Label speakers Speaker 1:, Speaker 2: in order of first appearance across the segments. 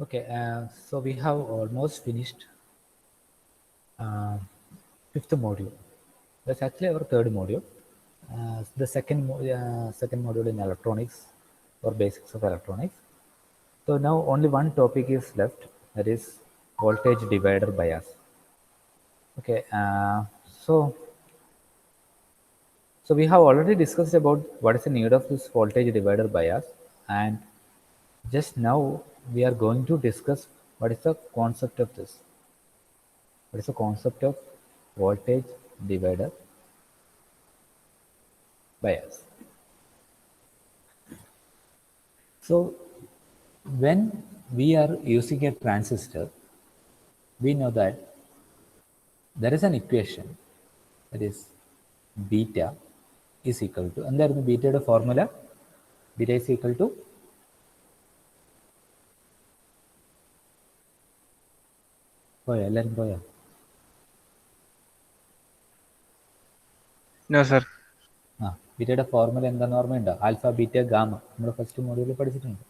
Speaker 1: Okay, so we have almost finished uh, fifth module. That's actually our third module. The second module in electronics or basics of electronics. So now only one topic is left, that is voltage divider bias. Okay, so we have already discussed about what is the need of this voltage divider bias, and just now we are going to discuss what is the concept of this. What is the concept of voltage divider bias? So when we are using a transistor, we know that there is an equation, that is beta is equal to, എന്തായിരുന്നു ബീറ്റയുടെ formula? Beta is equal to പോയോ? എല്ലാവരും പോയോ?
Speaker 2: No, sir.
Speaker 1: ബീറ്റയുടെ formula എന്താണെന്ന് ഓർമ്മയുണ്ടോ? Alpha, beta, gamma. നമ്മൾ first മോഡ്യൂളിൽ പഠിച്ചിട്ടുണ്ട്.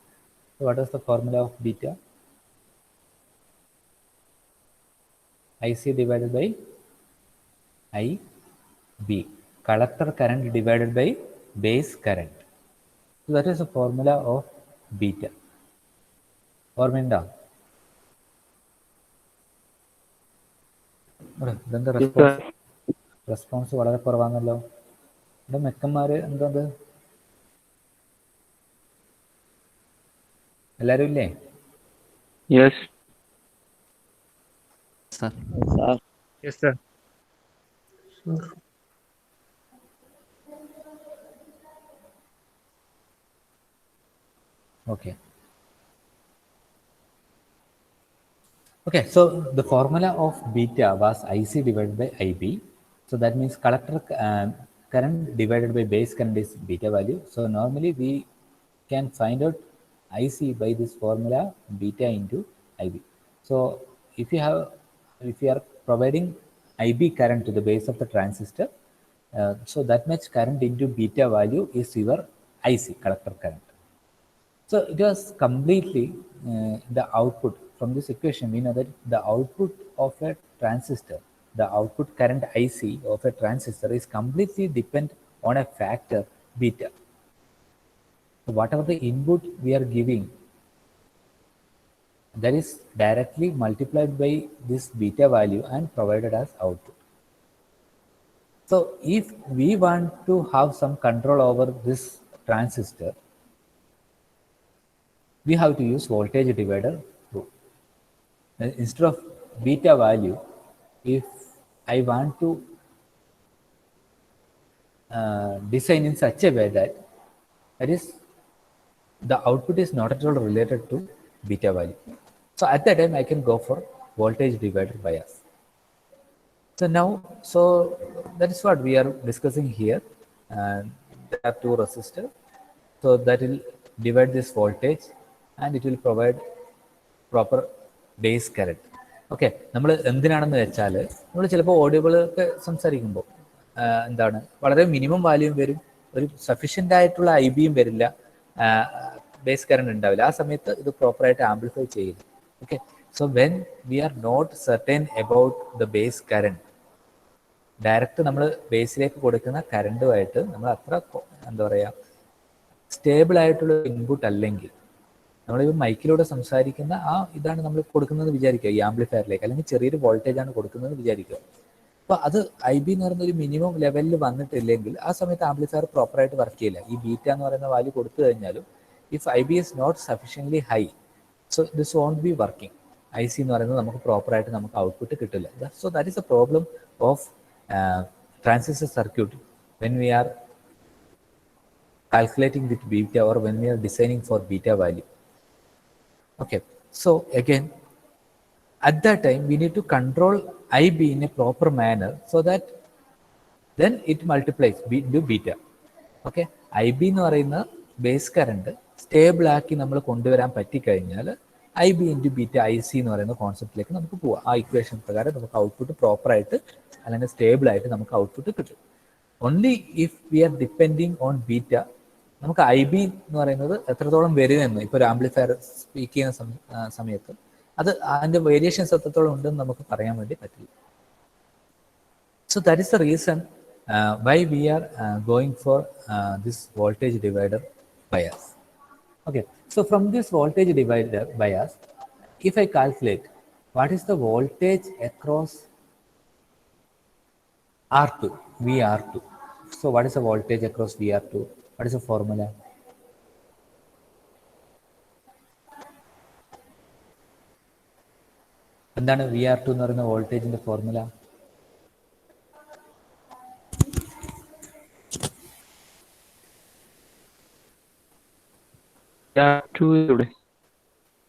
Speaker 1: So what is the formula of beta? IC divided by IB. Collector current divided by base current. So that is the formula of beta. ഓർമ്മയുണ്ടോ? ഇതെന്താ response വളരെ കുറവാണല്ലോ. ഇവിടെ മെക്കന്മാര് എന്തത്? എല്ലാരും ഇല്ലേ?
Speaker 2: Yes.
Speaker 3: Sir.
Speaker 2: Yes, sir.
Speaker 1: Okay. Okay, so the formula of beta was IC divided by IB. So that means collector current divided by base current is beta value. So normally we can find out IC by this formula beta into IB. So if you are providing IB current to the base of the transistor, so that much current into beta value is your IC, collector current. So it was completely the output from this equation. We know that the output of a transistor, the output current IC of a transistor is completely dependent on a factor beta. So whatever the input we are giving, that is directly multiplied by this beta value and provided as output. So if we want to have some control over this transistor, we have to use voltage divider rule. Instead of beta value, if I want to design in such a way that is the output is not at all related to beta value. So at that time I can go for voltage divider bias. So now, so that is what we are discussing here. And there are two resistors. So that will divide this voltage and it will provide proper base current. Okay, നമ്മൾ എന്തിനാണെന്ന് വെച്ചാൽ നമ്മൾ ചിലപ്പോൾ ഓഡിയോകളൊക്കെ സംസാരിക്കുമ്പോൾ എന്താണ് വളരെ minimum വാല്യൂം വരും, ഒരു സഫീഷ്യൻ്റ് ആയിട്ടുള്ള ഐ ബിയും വരില്ല, ബേസ് കറണ്ട് ഉണ്ടാവില്ല. ആ സമയത്ത് ഇത് പ്രോപ്പറായിട്ട് ആംപ്ലിഫൈ ചെയ്യില്ല. Okay, so when we are not certain about the base current, direct നമ്മൾ ബേസിലേക്ക് കൊടുക്കുന്ന കറണ്ടുമായിട്ട് നമ്മൾ അത്ര എന്താ പറയുക സ്റ്റേബിൾ ആയിട്ടുള്ള ഇൻപുട്ട് അല്ലെങ്കിൽ, നമ്മളിപ്പോൾ മൈക്കിലൂടെ സംസാരിക്കുന്ന ആ ഇതാണ് നമ്മൾ കൊടുക്കുന്നത് വിചാരിക്കുക ഈ ആംപ്ലിഫയറിലേക്ക്, അല്ലെങ്കിൽ ചെറിയൊരു വോൾട്ടേജ് ആണ് കൊടുക്കുന്നത് വിചാരിക്കുക. അപ്പോൾ അത് ഐ ബി എന്ന് പറയുന്ന ഒരു മിനിമം ലെവലിൽ വന്നിട്ടില്ലെങ്കിൽ ആ സമയത്ത് ആംപ്ലിഫയർ പ്രോപ്പറായിട്ട് വർക്ക് ചെയ്യില്ല. ഈ ബീറ്റ എന്ന് പറയുന്ന വാല്യൂ കൊടുത്തു കഴിഞ്ഞാലും if I B is not sufficiently high, so this won't be working. I C എന്ന് പറയുന്നത് നമുക്ക് പ്രോപ്പറായിട്ട് നമുക്ക് ഔട്ട്പുട്ട് കിട്ടില്ല. So that is a problem of transistor circuit when we are calculating with beta or when we are designing for beta value. Okay, so again at that time we need to control IB in a proper manner so that then it multiplies into beta. Okay, IB എന്ന് പറയുന്ന base current stable ആക്കി നമ്മൾ കൊണ്ടുവരാൻ പറ്റിക്കഴിഞ്ഞാൽ I B into beta I C എന്ന് പറയുന്ന കോൺസെപ്റ്റിലേക്ക് നമുക്ക് പോവാം. ആ ഇക്വേഷൻ പ്രകാരം നമുക്ക് ഔട്ട്പുട്ട് പ്രോപ്പറായിട്ട് അല്ലെങ്കിൽ സ്റ്റേബിൾ ആയിട്ട് നമുക്ക് ഔട്ട്പുട്ട് കിട്ടും. Only if we R depending on beta നമുക്ക് ഐ ബി എന്ന് പറയുന്നത് എത്രത്തോളം വരുമെന്ന് ഇപ്പോൾ ഒരു ആംപ്ലിഫയർ സ്പീക്ക് ചെയ്യുന്ന സമയത്ത് അത് അതിൻ്റെ വേരിയേഷൻസ് എത്രത്തോളം ഉണ്ടെന്ന് നമുക്ക് പറയാൻ വേണ്ടി പറ്റില്ല. So that is the reason why we are going for this voltage divider bias. Okay, so from this voltage divider bias, if I calculate what is the voltage across R2, VR2. So what is the voltage across VR2? What is the formula? എന്താണ് VR2 എന്ന് പറയുന്ന വോൾട്ടേജിന്റെ formula?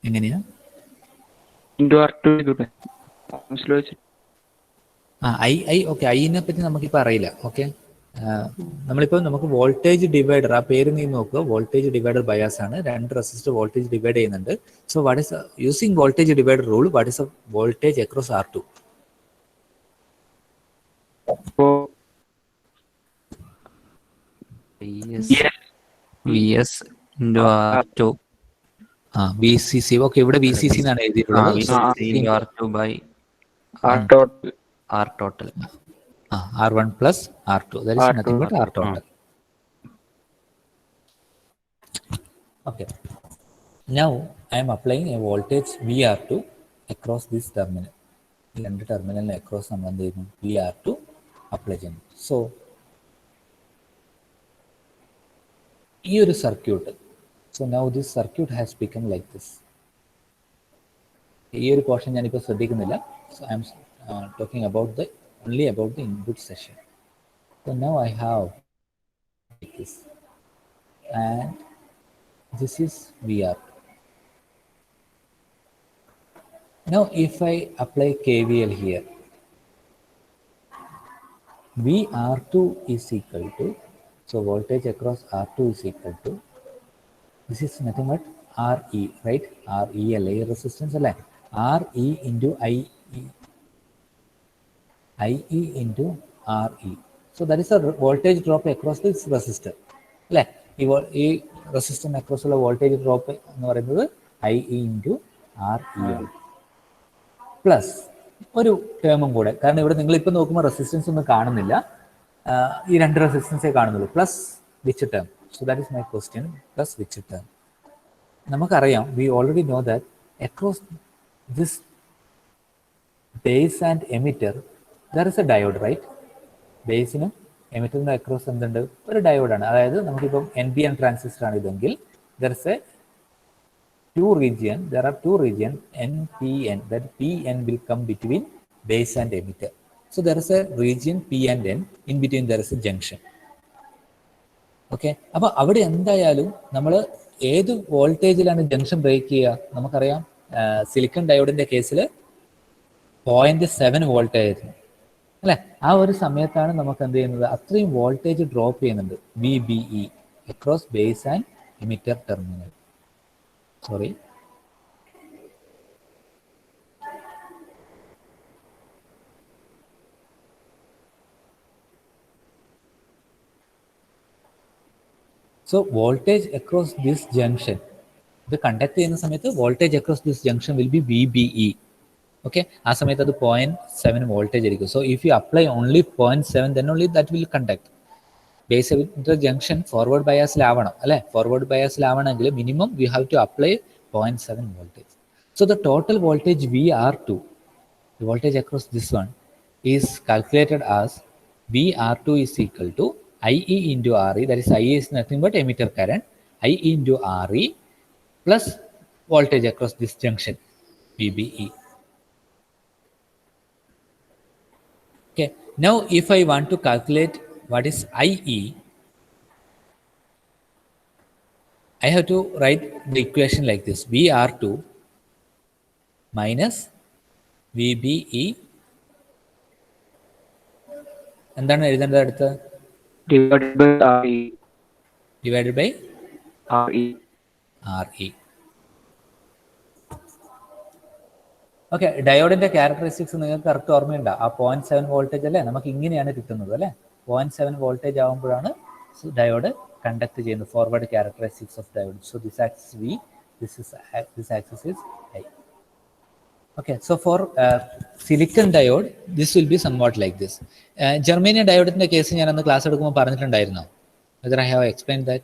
Speaker 1: എങ്ങനെയാ? Okay, ഐനെ പറ്റി നമുക്കിപ്പോൾ അറിയില്ല. Okay, നമ്മളിപ്പോൾ നമുക്ക് വോൾട്ടേജ് ഡിവൈഡർ, ആ പേര് നീ നോക്കുക, വോൾട്ടേജ് ഡിവൈഡർ ബയാസ് ആണ്. 2 റെസിസ്റ്റർ വോൾട്ടേജ് ഡിവൈഡ് ചെയ്യുന്നുണ്ട്. So what is using voltage divider rule, what is voltage across R2?
Speaker 3: VS into R2.
Speaker 1: VCC. Okay, ഇവിടെ VCC എന്നാണ് എഴുതിയിട്ടുള്ളത്.
Speaker 3: R2 by R total.
Speaker 1: R1 plus R2. That is nothing but R total. Okay. Now I am applying a voltage VR2 across this terminal. ഈ 2 ടെർമിനലിന് across നമ്മൾ എന്ത് ചെയ്യുന്നു? VR2 apply ചെയ്യുന്നു. So ഈ ഒരു circuit, so now this circuit has become like this. ഈ ഒരു പോർഷൻ ഞാനിപ്പോൾ ശ്രദ്ധിക്കുന്നില്ല. So I M talking about the only about the input session. So now I have this, and this is VR2. Now if I apply KVL here, VR2 is equal to, so voltage across R2 is equal to, this is nothing but RE, right? RE LA resistance, RE into IE into RE. So that is a voltage drop across this resistor. അല്ലേ? ഈ റെസിസ്റ്ററിന് across ഉള്ള voltage drop എന്ന് പറയുന്നത് IE into RE ആണ്. Plus ഒരു ടേമും കൂടെ, കാരണം ഇവിടെ നിങ്ങളിപ്പോൾ നോക്കുമ്പോൾ റെസിസ്റ്റൻസ് ഒന്നും കാണുന്നില്ല, ഈ 2 റെസിസ്റ്റൻസേ കാണുന്നുള്ളൂ. Plus which term? So that is my question. Plus which term? നമുക്കറിയാം, we already know that across this base and emitter there is a diode, right? ബേസിനും എമിറ്ററിന്റെ അക്രോസ് എന്തുണ്ട്? ഒരു ഡയോഡാണ്. അതായത് നമുക്കിപ്പം NPN ട്രാൻസിസ്റ്റർ ആണ് ഇതെങ്കിൽ there are two region NPN, that PN will come between base and emitter. So there is a region P and N, in between there is a junction. Okay, അപ്പോൾ അവിടെ എന്തായാലും നമ്മൾ ഏത് വോൾട്ടേജിലാണ് ജംഗ്ഷൻ ബ്രേക്ക് ചെയ്യുക? നമുക്കറിയാം, silicon ഡയോഡിന്റെ കേസിൽ 0.7 volt ആയിരുന്നു അല്ലെ? ആ ഒരു സമയത്താണ് നമുക്ക് എന്ത് ചെയ്യുന്നത്? അത്രയും വോൾട്ടേജ് ഡ്രോപ്പ് ചെയ്യുന്നുണ്ട്, VBE across base and emitter terminal. Sorry, so voltage across this junction, ഇത് കണ്ടക്ട് ചെയ്യുന്ന സമയത്ത് voltage across this junction will be VBE. Okay, ആ സമയത്ത് അത് 0.7 വോൾട്ടേജ് ആയിരിക്കും. So if you apply only 0.7, then only that will conduct. Base emitter junction forward ബയാസിലാവണം അല്ലെ? Forward ബയാസിലാവണമെങ്കിൽ minimum we have to apply 0.7 voltage. So the total voltage VR2, the voltage across this one, is calculated as VR2 is equal to IE into RE, that is IE is nothing but emitter current, IE into RE plus voltage across this junction, VBE. Okay, now if I want to calculate what is IE, I have to write the equation like this: VR2 minus VBE. എന്താണ് എഴുതേണ്ടത് അടുത്ത്?
Speaker 2: divided by RE.
Speaker 1: Divided by
Speaker 2: RE.
Speaker 1: RE. Okay, ഡയോഡിന്റെ characteristics നിങ്ങൾക്ക് correct ഓർമ്മയുണ്ടോ? ആ 0.7 voltage അല്ലേ നമുക്ക് ഇങ്ങനെയാണ് കിട്ടുന്നത് അല്ലേ? 0.7 വോൾട്ടേജ് ആകുമ്പോഴാണ് ഡയോഡ് കണ്ടക്ട് ചെയ്യുന്നു, forward characteristics of diode. So this axis V, this axis is I. Okay, so for silicon diode this will be somewhat like this. Germanium diode case ഞാൻ അന്ന് ക്ലാസ് എടുക്കുമ്പോൾ പറഞ്ഞിട്ടുണ്ടായിരുന്നോ? whether I have explained that?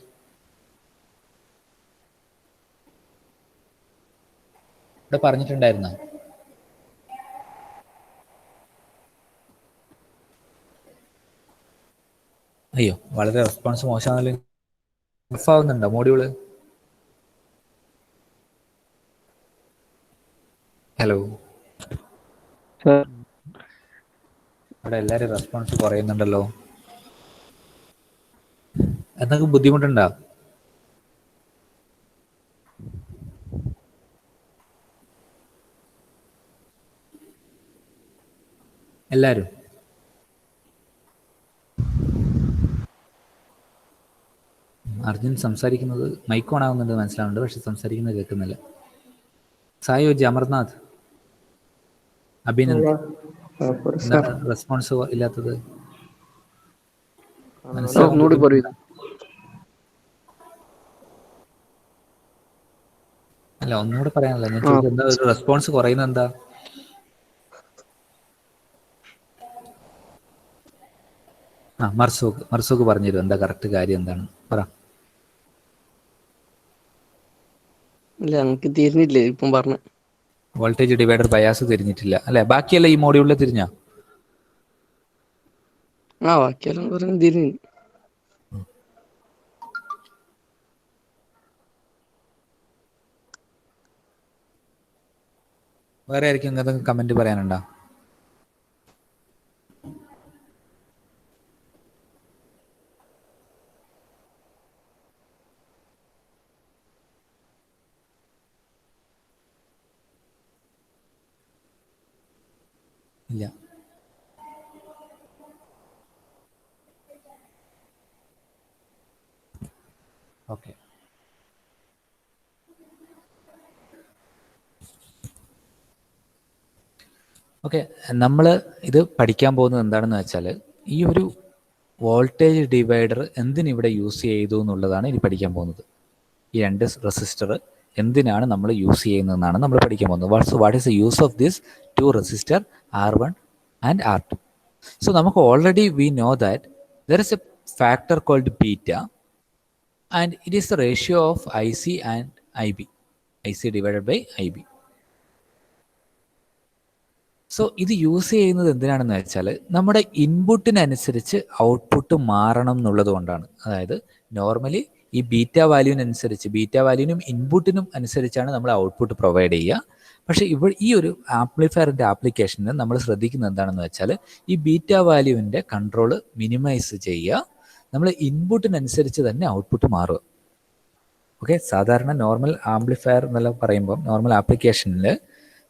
Speaker 1: ഇവിടെ പറഞ്ഞിട്ടുണ്ടായിരുന്നോ? അയ്യോ, വളരെ response മോശമാണല്ലോ. Off ആവുന്നുണ്ടോ module? Hello, അവിടെ എല്ലാവരും റെസ്പോൺസ് കുറയുന്നുണ്ടല്ലോ. എന്തെങ്കിലും ബുദ്ധിമുട്ടുണ്ടോ? എല്ലാവരും അർജുൻ സംസാരിക്കുന്നത് മൈക്ക് ഓൺ ആവുന്നുണ്ട് മനസ്സിലാവുന്നുണ്ട്, പക്ഷെ സംസാരിക്കുന്നത് കേൾക്കുന്നില്ല. സായോജി, അമർനാഥ്, അഭിനന്ദ്, റെസ്പോൺസ് ഇല്ലാത്തത്? അല്ല, ഒന്നുകൂടെ പറയാനല്ല ഞാൻ ചോദിച്ചത്, എന്താ ഒരു റെസ്പോൺസ് കുറയുന്നത് എന്താ? മർസൂഖ് പറഞ്ഞുതരും എന്താ കറക്റ്റ് കാര്യം എന്താണ്, പറ.
Speaker 4: തിരിഞ്ഞില്ലേ ഇപ്പം പറഞ്ഞ
Speaker 1: വോൾട്ടേജ് ഡിവൈഡർ ബയാസ് തിരിഞ്ഞിട്ടില്ല അല്ലെ? ബാക്കിയല്ല ഈ മോഡ്യൂളിൽ തിരിഞ്ഞ?
Speaker 4: ബാക്കിയെല്ലാം പറഞ്ഞു തിരിഞ്ഞു.
Speaker 1: വേറെ ആയിരിക്കും എന്തെങ്കിലും കമന്റ് പറയാനുണ്ടോ? ഇല്ല. ഓക്കെ, ഓക്കെ, നമ്മൾ ഇത് പഠിക്കാൻ പോകുന്നത് എന്താണെന്ന് വെച്ചാൽ ഈ ഒരു വോൾട്ടേജ് ഡിവൈഡർ എന്തിനിവിടെ യൂസ് ചെയ്തു എന്നുള്ളതാണ് ഇനി പഠിക്കാൻ പോകുന്നത്. ഈ രണ്ട് റെസിസ്റ്റർ എന്തിനാണ് നമ്മൾ യൂസ് ചെയ്യുന്നതെന്നാണ് നമ്മൾ പഠിക്കാൻ പോകുന്നത്. What is the use of this two resistor R1 and R2? So നമുക്ക് already we know that there is a factor called beta and it is the ratio of IC and IB, IC divided by IB. So ഇത് use ചെയ്യുന്നത് എന്തിനാണെന്ന് വെച്ചാൽ നമ്മുടെ ഇൻപുട്ടിനനുസരിച്ച് output മാറണം എന്നുള്ളത് കൊണ്ടാണ്. അതായത് നോർമലി ഈ ബീറ്റ വാല്യൂവിനനുസരിച്ച്, ബീറ്റ വാല്യൂവിനും ഇൻപുട്ടിനും അനുസരിച്ചാണ് നമ്മൾ ഔട്ട്പുട്ട് പ്രൊവൈഡ് ചെയ്യുക. പക്ഷേ ഈ ഒരു ആംപ്ലിഫയറിൻ്റെ ആപ്ലിക്കേഷനിൽ നമ്മൾ ശ്രദ്ധിക്കുന്നത് എന്താണെന്ന് വെച്ചാൽ ഈ ബീറ്റ വാല്യൂവിൻ്റെ കൺട്രോൾ മിനിമൈസ് ചെയ്യുക, നമ്മൾ ഇൻപുട്ടിനനുസരിച്ച് തന്നെ ഔട്ട്പുട്ട് മാറുക. ഓക്കെ, സാധാരണ നോർമൽ ആംപ്ലിഫയർ എന്നെല്ലാം പറയുമ്പോൾ നോർമൽ ആപ്ലിക്കേഷനിൽ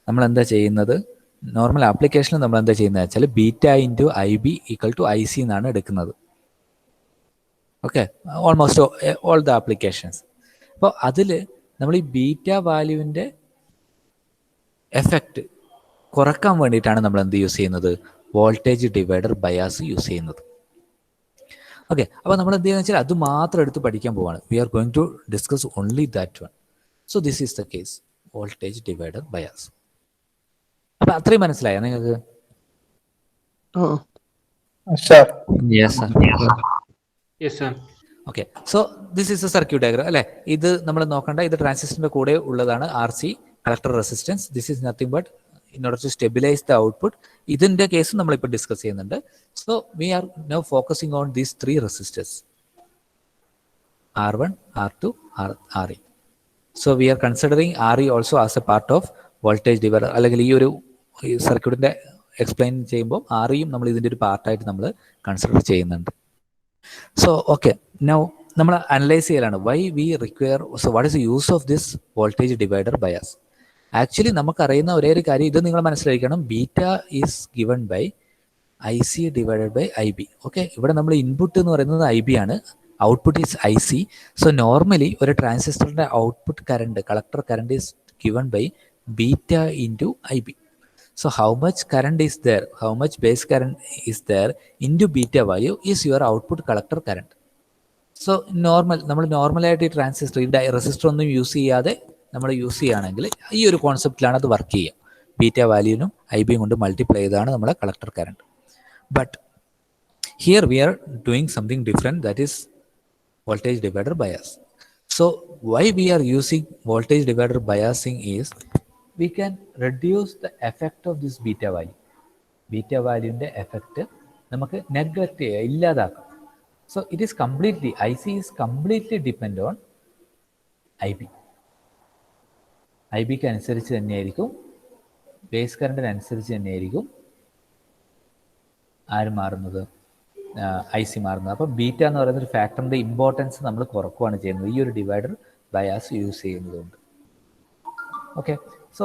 Speaker 1: നമ്മൾ എന്താ ചെയ്യുന്നത്, നോർമൽ ആപ്ലിക്കേഷനിൽ നമ്മൾ എന്താ ചെയ്യുന്നത് വെച്ചാൽ beta into IB equal to IC എന്നാണ് എടുക്കുന്നത്. Okay, almost all the applications. അപ്പോൾ അതിൽ നമ്മൾ ഈ ബീറ്റ വാല്യൂവിൻ്റെ എഫക്റ്റ് കുറക്കാൻ വേണ്ടിയിട്ടാണ് നമ്മൾ എന്ത് യൂസ് ചെയ്യുന്നത്, വോൾട്ടേജ് ഡിവൈഡർ ബയാസ് യൂസ് ചെയ്യുന്നത്. ഓക്കെ, അപ്പോൾ നമ്മൾ എന്ത് ചെയ്യുന്നത് വെച്ചാൽ അത് മാത്രം എടുത്ത് പഠിക്കാൻ പോവാണ്. We are going to discuss only that one. So this is the case, voltage divider bias. അപ്പൊ അത്രയും മനസ്സിലായോ നിങ്ങൾക്ക്? Okay, so this is a circuit diagram അല്ലെ? ഇത് നമ്മൾ നോക്കണ്ട, ഇത് ട്രാൻസിസ്റ്ററിന്റെ കൂടെ ഉള്ളതാണ് RC collector resistance. This is nothing but in order to stabilise the output. ഇതിന്റെ കേസ് നമ്മളിപ്പോൾ ഡിസ്കസ് ചെയ്യുന്നുണ്ട്. So we are now focusing on these 3 resistors, R1, R2, RE. So we are considering RE also as a part of voltage divider. അല്ലെങ്കിൽ ഈ ഒരു സർക്യൂട്ടിന്റെ explain ചെയ്യുമ്പോൾ REയും നമ്മൾ ഇതിൻ്റെ ഒരു പാർട്ടായിട്ട് നമ്മൾ കൺസിഡർ ചെയ്യുന്നുണ്ട്. സോ ഓക്കെ, നൗ നമ്മൾ അനലൈസ് ചെയ്യലാണ് why we require, so what is the use of this voltage divider bias. Actually നമുക്കറിയുന്ന ഒരേ ഒരു കാര്യം, ഇത് നിങ്ങൾ മനസ്സിലാക്കണം, beta is given by IC divided by IB. Okay, ഇവിടെ നമ്മൾ ഇൻപുട്ട് എന്ന് പറയുന്നത് IB ആണ്, output is IC. So normally ഒരു ട്രാൻസിസ്റ്ററിന്റെ output current, collector current is given by beta into IB. So how much current is there, how much base current is there into beta value is your output collector current. So നമ്മൾ നോർമലായിട്ട് ഈ transistor ഈ resistor ഒന്നും use ചെയ്യാതെ നമ്മൾ use ചെയ്യുകയാണെങ്കിൽ ഈ ഒരു കോൺസെപ്റ്റിലാണ് അത് വർക്ക് ചെയ്യുക. ബീറ്റ വാല്യൂനും ഐ ബിയും കൊണ്ട് മൾട്ടിപ്ലൈ ചെയ്താണ് നമ്മളെ collector current. But here we are doing something different, that is voltage divider bias. So why we are using voltage divider biasing is we can reduce the effect of this beta value. Beta value ന്റെ effect നമുക്ക് neglect ചെയ്യാം, ഇല്ലാതാക്കാം. So it is completely, IC is completely depend on IB. IB ക്ക് അനുസരിച്ച് തന്നെയായിരിക്കും, base കറണ്ടിന് അനുസരിച്ച് തന്നെയായിരിക്കും ആര് മാറുന്നത്, ഐ സി മാറുന്നത്. അപ്പോൾ ബീറ്റ എന്ന് പറയുന്ന ഒരു ഫാക്ടറിൻ്റെ ഇമ്പോർട്ടൻസ് നമ്മൾ കുറക്കുകയാണ് ചെയ്യുന്നത് ഈ ഒരു ഡിവൈഡർ ബയാസ് യൂസ് ചെയ്യുന്നതുകൊണ്ട്. ഓക്കെ, സോ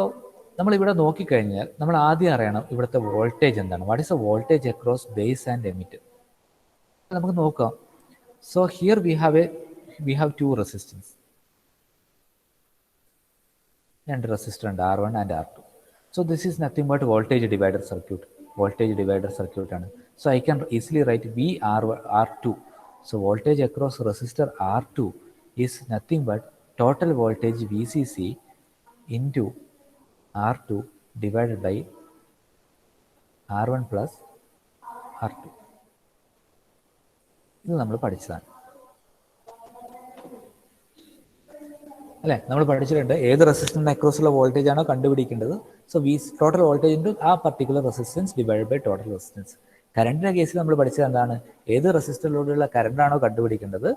Speaker 1: നമ്മളിവിടെ നോക്കിക്കഴിഞ്ഞാൽ നമ്മൾ ആദ്യം അറിയണം ഇവിടുത്തെ വോൾട്ടേജ് എന്താണ്. What is a voltage across base and emitter? നമുക്ക് നോക്കാം. So here we have two resistance, രണ്ട് റെസിസ്റ്റർ ഉണ്ട്, R1 and R2. So this is nothing but voltage divider circuit. Voltage divider circuit ആണ്. So I can easily write VR2. So voltage across resistor R2 is nothing but total voltage VCC into R2 divided by R1 plus R2. ഇത് നമ്മൾ പഠിച്ചതാണ് അല്ലേ? നമ്മൾ പഠിച്ചിട്ടുണ്ട് ഏത് റെസിസ്റ്ററിന് അക്രോസുള്ള വോൾട്ടേജ് ആണോ കണ്ടുപിടിക്കേണ്ടത്. സോ ടോട്ടൽ വോൾട്ടേജ് ഇൻറ്റു ആ particular resistance divide by total resistance. കറണ്ടിൻ്റെ കേസിൽ നമ്മൾ പഠിച്ചത് എന്താണ്? ഏത് റെസിസ്റ്ററിലൂടെയുള്ള കറണ്ടാണോ കണ്ടുപിടിക്കേണ്ടത്,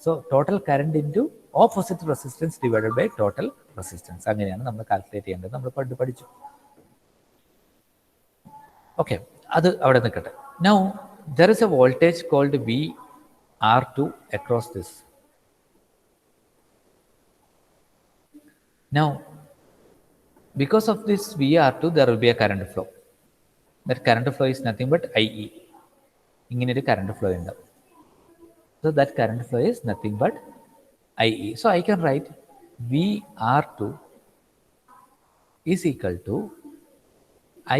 Speaker 1: so total current into opposite resistance divided by total resistance. അങ്ങനെയാണ് നമ്മൾ കാൽക്കുലേറ്റ് ചെയ്യേണ്ടത്. നമ്മൾ പഠിച്ചു. ഓക്കെ, അത് അവിടെ നിൽക്കട്ടെ. Now there is a voltage called VR2 across this. Now, because of this VR2, there will be a current flow. That current flow is nothing but IE. ഇങ്ങനെ ഒരു current flow ഉണ്ടാവും. So that current flow is nothing but IE. So I can write VR2 is equal to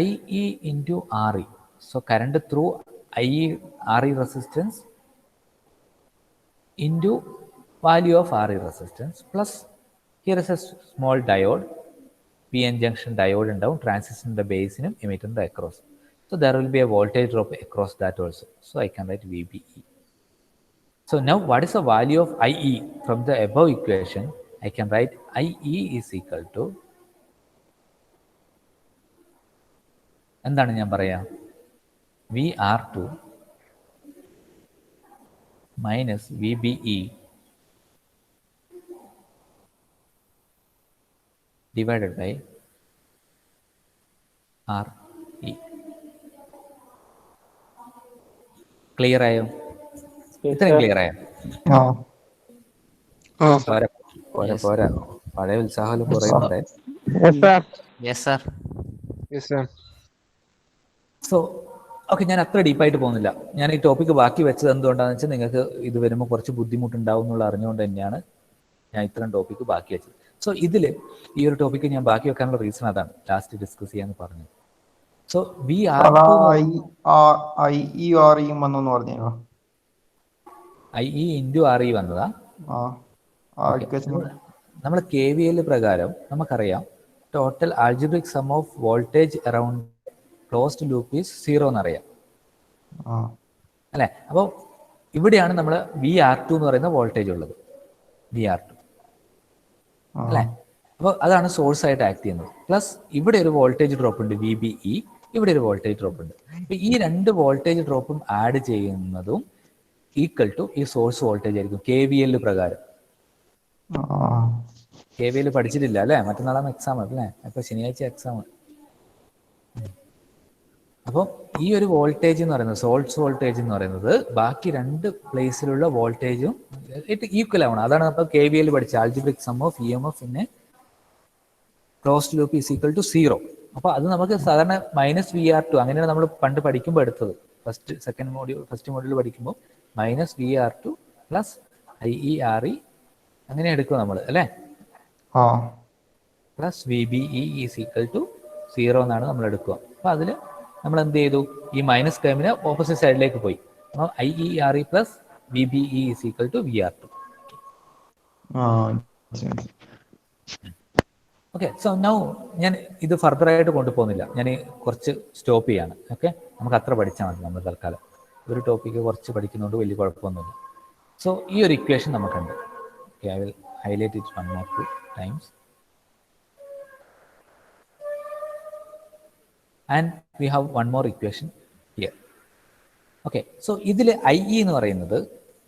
Speaker 1: IE into RE. So current through IE RE resistance into value of RE resistance plus here is a small diode, PN junction diode ഉണ്ടാവും, ട്രാൻസിസ്റ്ററിന്റെ ബേസിനും എമിറ്ററിന്റെ across. So there will be a voltage drop across that also. So I can write VBE. So now what is the value of IE from the above equation? I can write IE is equal to, എന്താണ് ഞാൻ പറയാ, VR2 minus VBE divided by RE. Clear ആയോ? ഇത്രയും clear ആയോ? പോരാ, പഴയ ഉത്സാഹം കുറയുന്നുണ്ട്. So okay, ഞാൻ അത്ര ഡീപ്പായിട്ട് പോകുന്നില്ല. ഞാൻ ഈ ടോപ്പിക്ക് ബാക്കി വെച്ചത് എന്തുകൊണ്ടാണെന്ന് വെച്ചാൽ നിങ്ങൾക്ക് ഇത് വരുമ്പോൾ കുറച്ച് ബുദ്ധിമുട്ടുണ്ടാവും എന്നുള്ള അറിഞ്ഞുകൊണ്ട് തന്നെയാണ് ഞാൻ ഇത്രയും ടോപ്പിക്ക് ബാക്കി വെച്ചത്. സോ ഇതിൽ ഈ ഒരു ടോപ്പിക്ക് ഞാൻ ബാക്കി വെക്കാനുള്ള റീസൺ അതാണ്, ലാസ്റ്റ് ഡിസ്കസ് ചെയ്യാന്ന് പറഞ്ഞു. സോ IE ഇൻറ്റു RE വന്നതാ. നമ്മൾ KVL പ്രകാരം നമുക്കറിയാം total algebraic sum of voltage around closed loop is 0 എന്നറിയാം അല്ലേ? അപ്പോൾ ഇവിടെയാണ് നമ്മൾ VR2 എന്ന് പറയുന്ന വോൾട്ടേജ് ഉള്ളത്, VR2 അല്ലേ? അപ്പോൾ അതാണ് സോഴ്സ് ആയിട്ട് ആക്ട് ചെയ്യുന്നത്. പ്ലസ് ഇവിടെ ഒരു വോൾട്ടേജ് ഡ്രോപ്പ് ഉണ്ട് VBE, ഇവിടെ ഒരു വോൾട്ടേജ് ഡ്രോപ്പ് ഉണ്ട്. അപ്പോൾ ഈ രണ്ട് വോൾട്ടേജ് ഡ്രോപ്പും ആഡ് ചെയ്യുന്നതും ഈക്വൽ ടു ഈ സോഴ്സ് വോൾട്ടേജ് ആയിരിക്കും KVL പ്രകാരം. KVL പഠിച്ചിട്ടില്ല അല്ലേ? മറ്റന്നാളാണ് എക്സാം അല്ലേ? അപ്പോൾ ശനിയാഴ്ച എക്സാം. അപ്പോൾ ഈ ഒരു വോൾട്ടേജ് എന്ന് പറയുന്നത്, സോഴ്സ് വോൾട്ടേജ് എന്ന് പറയുന്നത് ബാക്കി രണ്ട് പ്ലേസിലുള്ള വോൾട്ടേജും ഈക്വൽ ആവണം. അതാണ് നമ്മൾ KVL പഠിച്ച algebraic sum of EMF in closed loop is equal to 0. അപ്പോൾ അത് നമുക്ക് സാധാരണ -VR2 അങ്ങനെയാണ് നമ്മൾ പണ്ട് പഠിക്കുമ്പോൾ എടുത്തത്. ഫസ്റ്റ് മോഡ്യൂൾ പഠിക്കുമ്പോൾ -VR2 പ്ലസ് IE അങ്ങനെ എടുക്കും നമ്മൾ അല്ലേ? Plus VBE is equal to 0 എന്നാണ് നമ്മൾ എടുക്കുക. അപ്പോൾ അതിൽ നമ്മൾ എന്ത് ചെയ്തു, ഈ മൈനസ് ടേമിന് ഓപ്പോസിറ്റ് സൈഡിലേക്ക് പോയി. അപ്പോൾ IE RE plus VBE is equal to VR2. Okay, so now ഞാൻ ഇത് ഫർദർ ആയിട്ട് കൊണ്ടുപോകുന്നില്ല, ഞാൻ കുറച്ച് സ്റ്റോപ്പ് ചെയ്യാണ്. ഓക്കെ, നമുക്ക് അത്ര പഠിച്ചാൽ മതി നമ്മൾ തൽക്കാലം. ഒരു ടോപ്പിക്ക് കുറച്ച് പഠിക്കുന്നതുകൊണ്ട് വലിയ കുഴപ്പമൊന്നുമില്ല. സോ ഈ ഒരു ഇക്വേഷൻ നമുക്കുണ്ട്. Okay, I will highlight it 1 or 2 times. And we have one more equation here. Okay, so ഇതിൽ IE എന്ന് പറയുന്നത്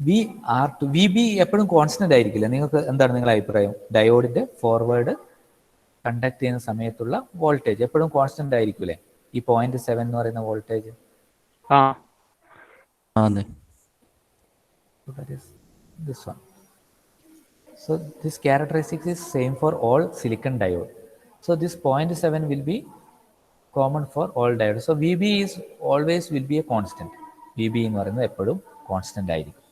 Speaker 1: VR2, VB എപ്പോഴും കോൺസ്റ്റന്റ് ആയിരിക്കില്ല. നിങ്ങൾക്ക് എന്താണ് നിങ്ങളുടെ അഭിപ്രായം? ഡയോഡിന്റെ ഫോർവേഡ് കണ്ടക്ട് ചെയ്യുന്ന സമയത്തുള്ള വോൾട്ടേജ് എപ്പോഴും കോൺസ്റ്റന്റ് ആയിരിക്കൂലേ? ഈ 0.7 എന്ന് പറയുന്ന വോൾട്ടേജ്.
Speaker 3: അതെ.
Speaker 1: That is this one. So this characteristic is same for all silicon diode. So this 0.7 will be common for all diodes. So VB is always will be a constant. VB എന്ന് പറയുന്നത് എപ്പോഴും constant ആയിരിക്കും.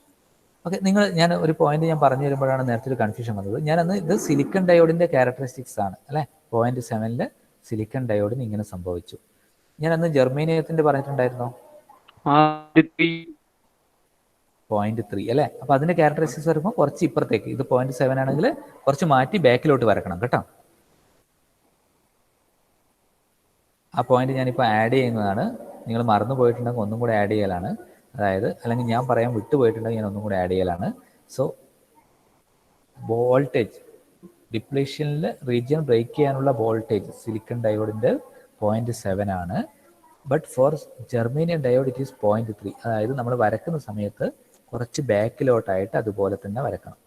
Speaker 1: Okay, ഞാൻ ഒരു point ഞാൻ പറഞ്ഞു തരുമ്പോഴാണ് നേരത്തെ ഒരു കൺഫ്യൂഷൻ വന്നത്. ഞാനന്ന് ഇത് സിലിക്കൺ ഡയോഡിന്റെ ക്യാരക്ടറിസ്റ്റിക്സ് ആണ് അല്ലെ. 0.7 സിലിക്കൺ ഡയോഡിന് ഇങ്ങനെ സംഭവിച്ചു. ഞാൻ അന്ന് ജെർമേനിയത്തിന്റെ പറഞ്ഞിട്ടുണ്ടായിരുന്നോ? 0.3 അല്ലെ. അപ്പൊ അതിന്റെ ക്യാരക്ടറിസ്റ്റിക്സ് വരുമ്പോൾ കുറച്ച് ഇപ്പുറത്തേക്ക്, ഇത് 0.7 ആണെങ്കിൽ കുറച്ച് മാറ്റി ബാക്കിലോട്ട് വരക്കണം കേട്ടോ. ആ പോയിന്റ് ഞാനിപ്പോൾ ആഡ് ചെയ്യുന്നതാണ്. നിങ്ങൾ മറന്നു പോയിട്ടുണ്ടെങ്കിൽ ഒന്നും കൂടെ ആഡ് ചെയ്യലാണ്. അതായത് അല്ലെങ്കിൽ ഞാൻ പറയാൻ വിട്ടുപോയിട്ടുണ്ടെങ്കിൽ ഞാൻ ഒന്നും കൂടെ ആഡ് ചെയ്യലാണ്. സോ വോൾട്ടേജ് ഡിപ്ലീഷനിൽ റീജിയൻ ബ്രേക്ക് ചെയ്യാനുള്ള വോൾട്ടേജ് സിലിക്കൺ ഡയോഡിൻ്റെ 0.7 ആണ്. But for germanium diode it is 0.3. അതായത് നമ്മൾ വരക്കുന്ന സമയത്ത് കുറച്ച് ബാക്കിലോട്ടായിട്ട് അതുപോലെ തന്നെ വരക്കണം.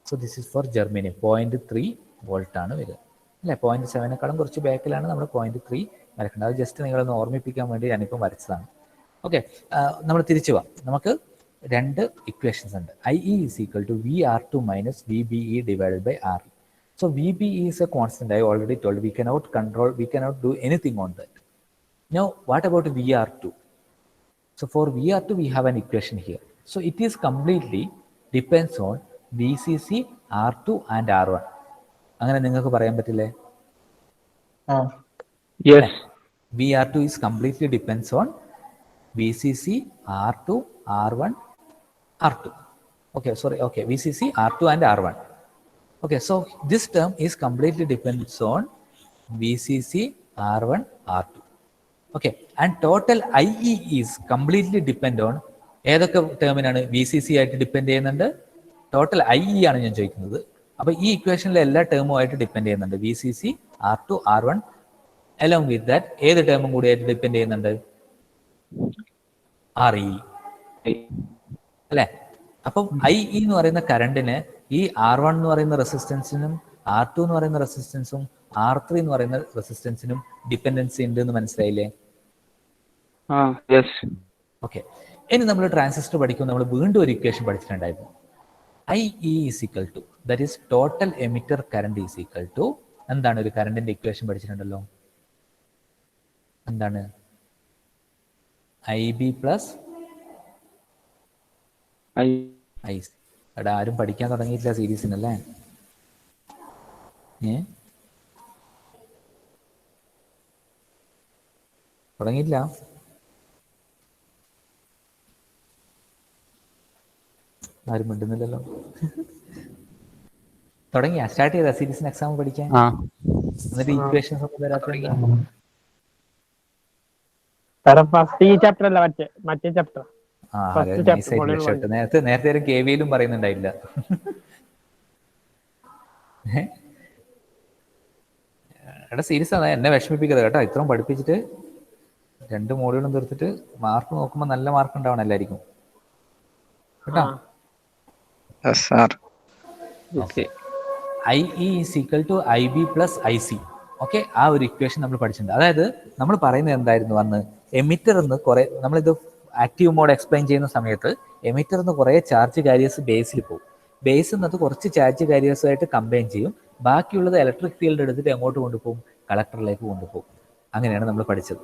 Speaker 1: So this is for germanium 0.3 വോൾട്ടാണ് വരിക അല്ലേ. 0.7നെക്കാളും കുറച്ച് ബാക്കിലാണ് നമ്മൾ 0.3 വരക്കേണ്ടത്. അത് ജസ്റ്റ് നിങ്ങളൊന്ന് ഓർമ്മിപ്പിക്കാൻ വേണ്ടി ഞാനിപ്പം വരച്ചതാണ്. ഓക്കെ, നമ്മൾ തിരിച്ചു പോവാം. നമുക്ക് രണ്ട് ഇക്വേഷൻസ് ഉണ്ട്. IE is equal to VR2 minus VBE divided by RE. So VBE is a constant. I already told we cannot do anything on that. Now what about VR2? So for VR2 we have an equation here. So it is completely depends on VCC, R2 and R1. അങ്ങനെ നിങ്ങൾക്ക് പറയാൻ പറ്റില്ലേ?
Speaker 2: Yes.
Speaker 1: VR2 is completely depends on VCC, R2, R1, R2. Okay, sorry. Okay, VCC, R2 and R1. Okay, so this term is completely depends on VCC, R1, R2. Okay, and total IE is completely depend on ഏതൊക്കെ ടേമിനാണ് VCC ആയിട്ട് depend ചെയ്യുന്നുണ്ട്? Total IE ആണ് ഞാൻ ചോദിക്കുന്നത്. അപ്പൊ ഈ ഇക്വേഷനിലെ എല്ലാ ടേമുമായിട്ട് depend ചെയ്യുന്നുണ്ട്. VCC, R2, R1 along with that ഏത് ടേമും കൂടി ആയിട്ട് ഡിപ്പെൻഡ് ചെയ്യുന്നുണ്ട്? RE അല്ലെ. അപ്പം IE എന്ന് പറയുന്ന കറണ്ടിന് ഈ R1 എന്ന് പറയുന്ന റെസിസ്റ്റൻസിനും R2 എന്ന് പറയുന്ന റെസിസ്റ്റൻസും R3 എന്ന് പറയുന്ന റെസിസ്റ്റൻസിനും ഡിപ്പെൻഡൻസി ഉണ്ട് എന്ന് മനസ്സിലായില്ലേ? ഓക്കെ, ഇനി നമ്മൾ ട്രാൻസിസ്റ്റർ പഠിക്കുമ്പോൾ നമ്മൾ വീണ്ടും ഒരു equation പഠിച്ചിട്ടുണ്ടായിരുന്നു. IE is equal to, that is total emitter current is equal to, എന്താണ് ഒരു കറണ്ടിന്റെ ഇക്വേഷൻ പഠിച്ചിട്ടുണ്ടല്ലോ? എന്താണ്? IB plus IC. അവിടെ ആരും പഠിക്കാൻ തുടങ്ങിയിട്ടില്ല സീരീസിനല്ലേ? തുടങ്ങിയില്ല? ആരും മിണ്ടുന്നില്ലല്ലോ. തുടങ്ങിയാ? സ്റ്റാർട്ട് ചെയ്താ സീരീസിന് എക്സാം പഠിക്കാൻ? എന്നിട്ട് ഇക്വേഷൻസ് ഒന്നും തരാത്ത? നേരത്തെ KVയിലും പറയുന്നുണ്ടായില്ല. എടാ സീരീസ് ആണ്, എന്നെ വിഷമിപ്പിക്കരുത് കേട്ടോ. ഇത്രയും പഠിപ്പിച്ചിട്ട് 2 മോഡ്യൂളും തീർത്തിട്ട് മാർക്ക് നോക്കുമ്പോൾ നല്ല മാർക്ക് ഉണ്ടാവണം എല്ലാവർക്കും കേട്ടോ. IE is equal to IB plus IC. Okay, ആ ഒരു ഇക്വേഷൻ നമ്മൾ പഠിച്ചിട്ടുണ്ട്. അതായത് നമ്മൾ പറയുന്നത് എന്തായിരുന്നു അന്ന്? എമിറ്റർ എന്ന് കുറെ, നമ്മളിത് ആക്റ്റീവ് മോഡ് എക്സ്പ്ലെയിൻ ചെയ്യുന്ന സമയത്ത് എമിറ്റർ എന്ന് കുറെ ചാർജ് കാരിയേഴ്സ് ബേസിൽ പോകും. ബേസ് എന്നത് കുറച്ച് ചാർജ് കാരിയേഴ്സുമായിട്ട് കമ്പൈൻ ചെയ്യും. ബാക്കിയുള്ളത് ഇലക്ട്രിക് ഫീൽഡ് എടുത്തിട്ട് എങ്ങോട്ട് കൊണ്ടുപോകും? കളക്ടറിലേക്ക് കൊണ്ടുപോകും. അങ്ങനെയാണ് നമ്മൾ പഠിച്ചത്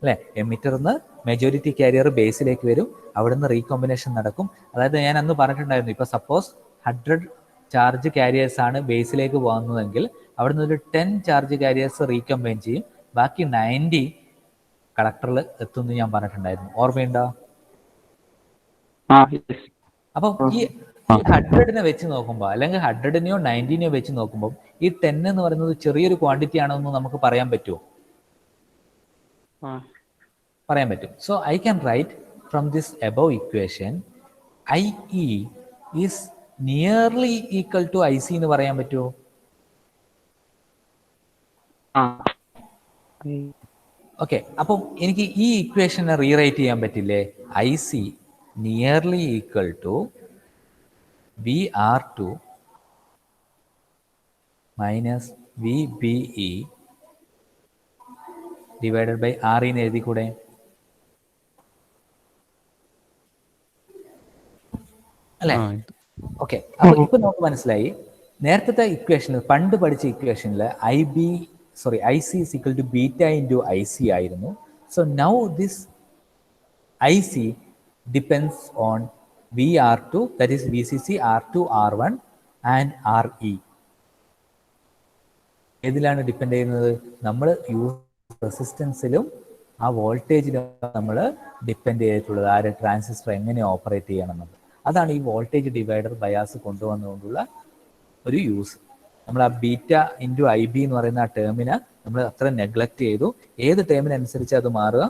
Speaker 1: അല്ലേ. എമിറ്റർ എന്ന് മെജോറിറ്റി കാരിയർ ബേസിലേക്ക് വരും, അവിടുന്ന് റീകോമ്പിനേഷൻ നടക്കും. അതായത് ഞാൻ അന്ന് പറഞ്ഞിട്ടുണ്ടായിരുന്നു, ഇപ്പൊ സപ്പോസ് 100 ചാർജ് കാരിയേഴ്സ് ആണ് ബേസിലേക്ക് പോകുന്നതെങ്കിൽ അവിടുന്ന് ഒരു 10 ചാർജ് കാരിയേഴ്സ് റീകമ്പൈൻ ചെയ്യും, ബാക്കി 90 കളക്ടറിൽ എത്തുമെന്ന് ഞാൻ പറഞ്ഞിട്ടുണ്ടായിരുന്നു. ഓർമ്മയുണ്ടോ?
Speaker 2: yes.
Speaker 1: അപ്പം ഈ 100നെ വെച്ച് നോക്കുമ്പോൾ അല്ലെങ്കിൽ 100നെയോ 90നെയോ വെച്ച് നോക്കുമ്പോൾ ഈ 10 എന്ന് പറയുന്നത് ചെറിയൊരു ക്വാണ്ടിറ്റി ആണോ എന്ന് നമുക്ക് പറയാൻ പറ്റുമോ? പറയാൻ പറ്റും. So I can write from this above equation I E is nearly equal to I C എന്ന് പറയാൻ പറ്റുമോ? ഓക്കെ, അപ്പം എനിക്ക് ഈ ഇക്വേഷനെ റീറൈറ്റ് ചെയ്യാൻ പറ്റില്ലേ? I C nearly equal to V R two minus V B E divided by R എന്ന് എഴുതിക്കൂടെ? അല്ലേ? ഓക്കെ, അപ്പൊ ഇപ്പൊ നമുക്ക് മനസ്സിലായി നേരത്തെ ഇക്വേഷനിൽ, പണ്ട് പഠിച്ച ഇക്വേഷനിൽ I C is equal to beta into I C ആയിരുന്നു. So now this I C depends on V R two, that is V C C R two R one and R E. ഏതിലാണ് depend ചെയ്യുന്നത്? നമ്മൾ use റെസിസ്റ്റൻസിലും ആ വോൾട്ടേജിലും നമ്മൾ depend ചെയ്തിട്ടുള്ളത്. ആര്? Transistor എങ്ങനെ operate ചെയ്യണമെന്നത്. അതാണ് ഈ വോൾട്ടേജ് ഡിവൈഡർ ബയാസ് കൊണ്ടുവന്നുകൊണ്ടുള്ള ഒരു യൂസ്. നമ്മൾ ആ ബീറ്റ ഇൻറ്റു ഐ ബി എന്ന് പറയുന്ന ആ ടേമിനെ നമ്മൾ അത്ര നെഗ്ലക്ട് ചെയ്തു. ഏത് ടേമിനനുസരിച്ച് അത് മാറുക?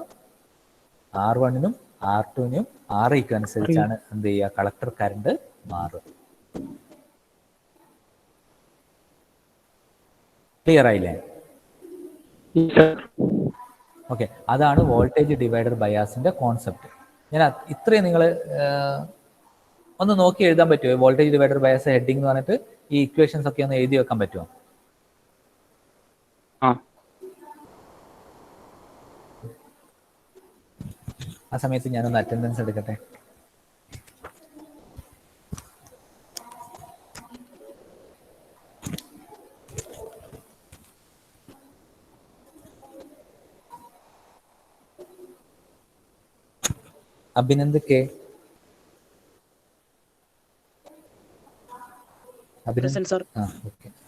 Speaker 1: ആർ വണ്ണിനും ആർ ടുവിനും ആർ ഇക്കും അനുസരിച്ചാണ് എന്ത് ചെയ്യുക? കളക്ടർ കറണ്ട് മാറുക. ക്ലിയർ ആയില്ലേ? ഓക്കെ, അതാണ് വോൾട്ടേജ് ഡിവൈഡർ ബയാസിന്റെ കോൺസെപ്റ്റ്. ഞാൻ ഇത്രയും നിങ്ങൾ ഒന്ന് നോക്കി എഴുതാൻ പറ്റുമോ? വോൾട്ടേജ് ഡിവൈഡർ ബയാസ് ഹെഡിങ് എന്ന് പറഞ്ഞിട്ട് ഈ ഇക്വേഷൻസ് ഒക്കെ ഒന്ന് എഴുതി വെക്കാൻ പറ്റുമോ? ആ സമയത്ത് ഞാനൊന്ന് അറ്റൻഡൻസ് എടുക്കട്ടെ. Abhinand K.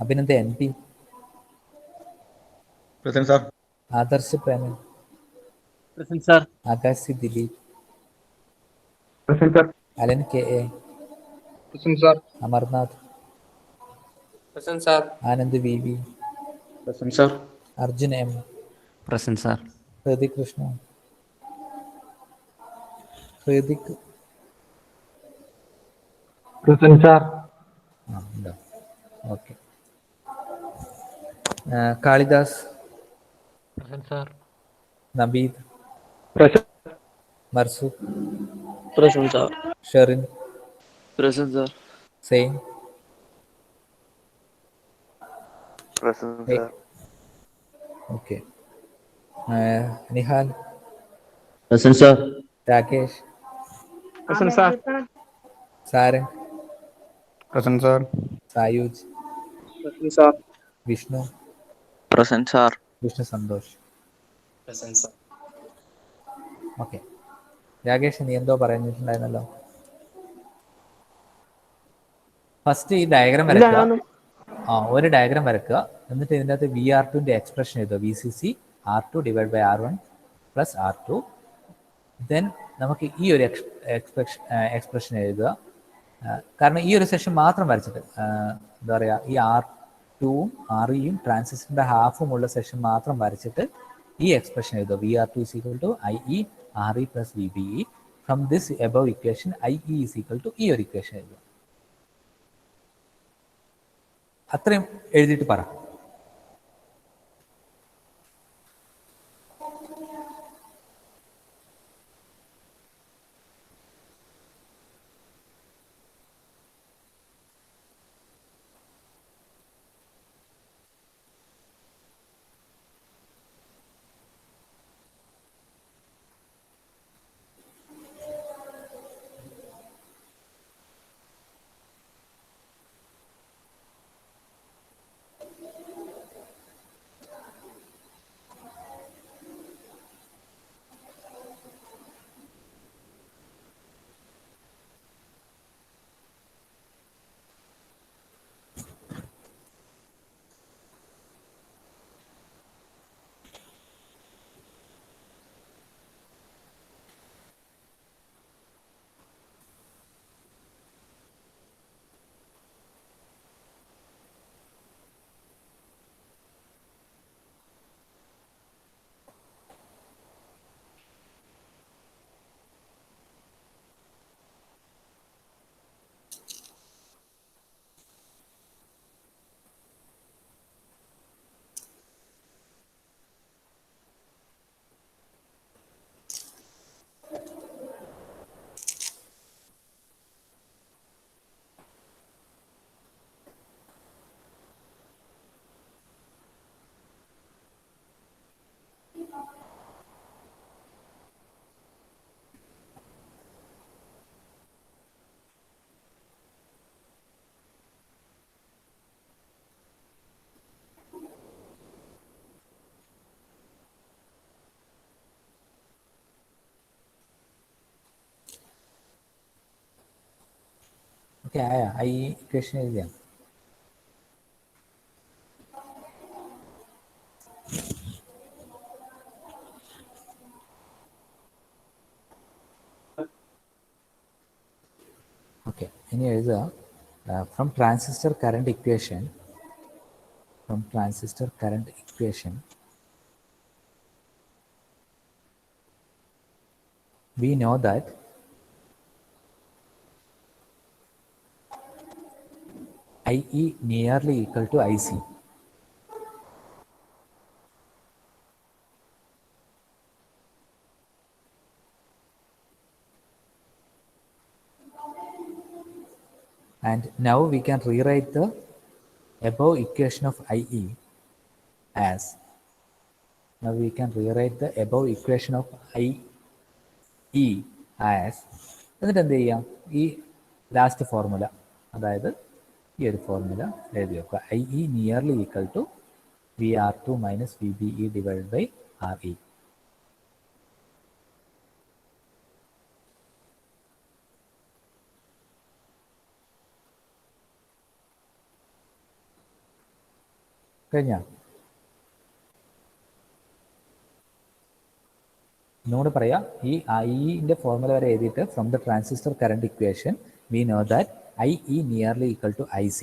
Speaker 1: Abhinand N P. Adarsh Preman. Akash Dileep. Alan K A. Amarnath. Anand V V. Arjun M.
Speaker 3: Present, sir.
Speaker 1: Hrithik Krishna. Hrithik. Okay. Kalidas. Nabeed. Marzooq. Sherin. Zain. Okay. Nihal. Rakesh. Sarang. Sayooj. Vishnu. Vishnu Santhosh. Okay. Rakesh, നീ എന്തോ പറഞ്ഞിട്ടുണ്ടായിരുന്നല്ലോ. ഫസ്റ്റ് ഈ ഡയഗ്രാം വരയ്ക്കുക. ഒരു ഡയഗ്രാം വരയ്ക്കുക. എന്നിട്ട് ഇതിൻ്റെ അകത്ത് വി ആർ ടുവിൻ്റെ എക്സ്പ്രഷൻ എഴുതുക. V C C R two divide by R one plus R two. Then നമുക്ക് ഈ ഒരു എക്സ്പ്രഷൻ എഴുതുക. കാരണം ഈ ഒരു സെഷൻ മാത്രം വരച്ചിട്ട് എന്താ പറയുക, ഈ ആർ ടുവും ആർ ഇയും ട്രാൻസിസ്റ്ററിൻ്റെ ഹാഫുമുള്ള സെഷൻ മാത്രം വരച്ചിട്ട് ഈ എക്സ്പ്രഷൻ എഴുതുക. V R two is equal to I E R E plus V B E. From this above equation I E is equal to ഈ ഒരു ഇക്വേഷൻ എഴുതുക. അത്രയും എഴുതിയിട്ട് പറ. ഓക്കെ ഈ ഇക്വേഷൻ എഴുതിയാണ്. ഓക്കെ, ഇനി എഴുതുക from transistor current equation we know that IE nearly equal to IC. And now we can rewrite the above equation of IE as എന്നിട്ട് എന്ത് ചെയ്യാം, ഈ ലാസ്റ്റ് ഫോർമുല, അതായത് ഈ ഒരു ഫോർമുല എഴുതി വെക്കുക. IE nearly equal to VR2 minus VBE divide by RE. കഴിഞ്ഞ ഒന്നുകൂടെ പറയാം. ഈ IEന്റെ ഫോർമുല വരെ എഴുതിയിട്ട് from the transistor current equation we know that IE nearly equal to IC.